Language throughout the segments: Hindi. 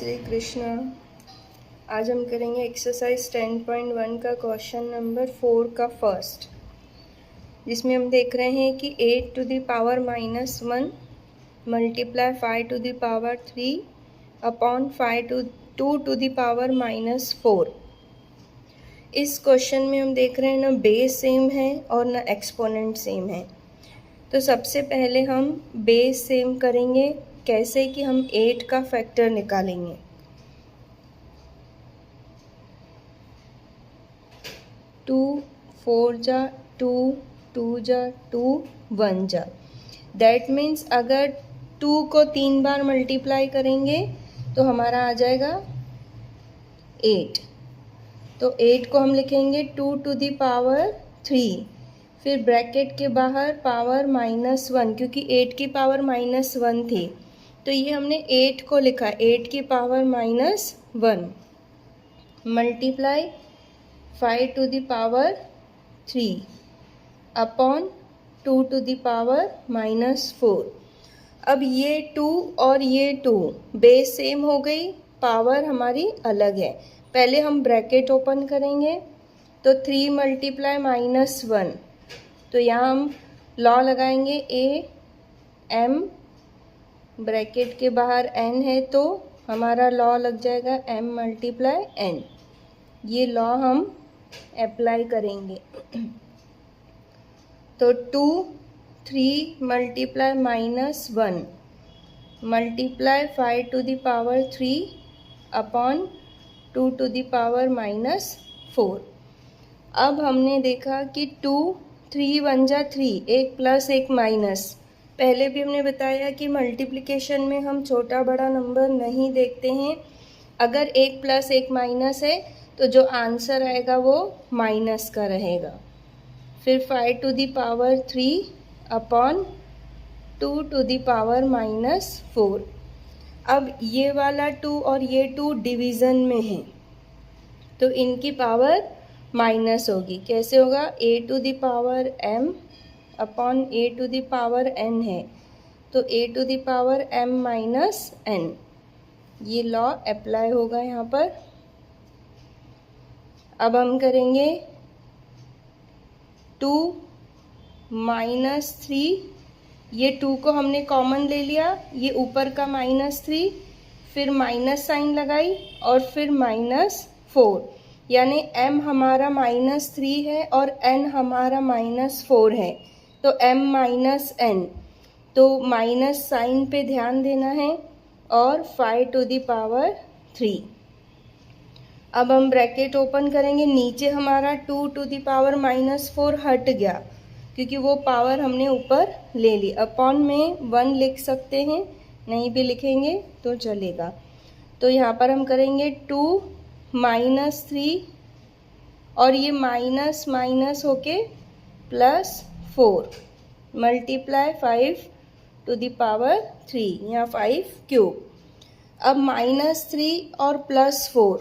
श्री कृष्णा। आज हम करेंगे एक्सरसाइज 10.1 का क्वेश्चन नंबर 4 का फर्स्ट, जिसमें हम देख रहे हैं कि 8 to the power -1 multiply 5 to the power 3 upon 2 to the power -4। इस क्वेश्चन में हम देख रहे हैं ना बेस सेम है और ना एक्सपोनेंट सेम है। तो सबसे पहले हम बेस सेम करेंगे। कैसे कि हम 8 का फैक्टर निकालेंगे। 2 4 जा 2 2 जा 2 1 जा। दैट मीन्स अगर 2 को 3 बार मल्टीप्लाई करेंगे तो हमारा आ जाएगा 8। तो 8 को हम लिखेंगे 2 टू द पावर 3, फिर ब्रैकेट के बाहर पावर -1, क्योंकि 8 की पावर -1 थी तो ये हमने 8 को लिखा 8 की power -1 multiply 5 to the power 3 upon 2 to the power -4। अब ये 2 और ये 2 बेस सेम हो गई, पावर हमारी अलग है। पहले हम ब्रैकेट ओपन करेंगे तो 3 मल्टीप्लाई -1, तो यहाँ हम लॉ लगाएंगे m, ब्रैकेट के बाहर n है तो हमारा लॉ लग जाएगा m मल्टीप्लाई n। ये लॉ हम अप्लाई करेंगे तो 2 3 multiply -1 multiply 5 to the power 3 upon 2 to the power -4। अब हमने देखा कि 2 3 1 जा 3, एक प्लस एक माइनस। पहले भी हमने बताया कि मल्टीप्लिकेशन में हम छोटा बड़ा नंबर नहीं देखते हैं। अगर एक प्लस एक माइनस है तो जो आंसर आएगा वो माइनस का रहेगा। फिर 5 to the power 3 upon 2 to the power -4। अब ये वाला 2 और ये 2 डिवीज़न में है तो इनकी पावर माइनस होगी। कैसे होगा? a to the power m upon a to the power n है तो a to the power m minus n। ये लॉ अप्लाई होगा यहाँ पर। अब हम करेंगे 2 -3, ये 2 को हमने कॉमन ले लिया, ये ऊपर का -3, फिर माइनस साइन लगाई और फिर -4, यानी m हमारा -3 है और n हमारा -4 है तो m माइनस n। तो माइनस साइन पे ध्यान देना है और 5 टू द पावर 3। अब हम ब्रैकेट ओपन करेंगे। नीचे हमारा 2 टू द पावर -4 हट गया क्योंकि वो पावर हमने ऊपर ले ली। अपॉन में 1 लिख सकते हैं, नहीं भी लिखेंगे तो चलेगा। तो यहाँ पर हम करेंगे 2 -3 और ये माइनस माइनस होके +4 मल्टीप्लाई 5 टू द पावर 3, यहाँ 5 क्यूब। अब -3 और +4,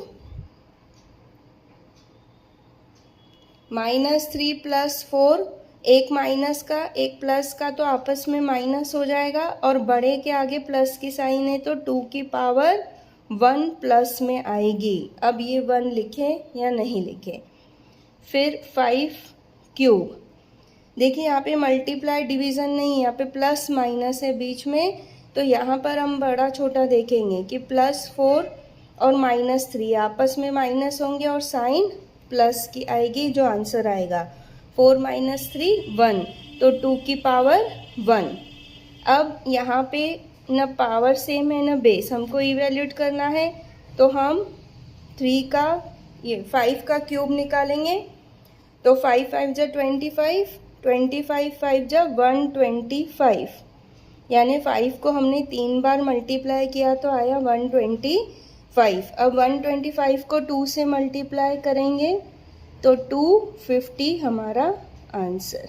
-3 +4, एक माइनस का एक प्लस का तो आपस में माइनस हो जाएगा और बड़े के आगे प्लस की साइन है तो 2 की पावर 1 प्लस में आएगी। अब ये 1 लिखें या नहीं लिखें। फिर 5 क्यूब। देखिए यहाँ पे मल्टीप्लाई डिवीज़न नहीं है, यहाँ पे प्लस माइनस है बीच में, तो यहाँ पर हम बड़ा छोटा देखेंगे कि +4 और -3 आपस में माइनस होंगे और साइन प्लस की आएगी, जो आंसर आएगा 4 - 3 1, तो 2 की पावर 1। अब यहाँ पे न पावर सेम है न बेस, हमको इवैल्यूएट करना है तो हम 5 का क्यूब निकालेंगे। तो 5 5 जा 25, 25 5 जा 125, यानी 5 को हमने 3 बार मल्टीप्लाई किया तो आया 125। अब 125 को 2 से मल्टीप्लाई करेंगे तो 250 हमारा आंसर।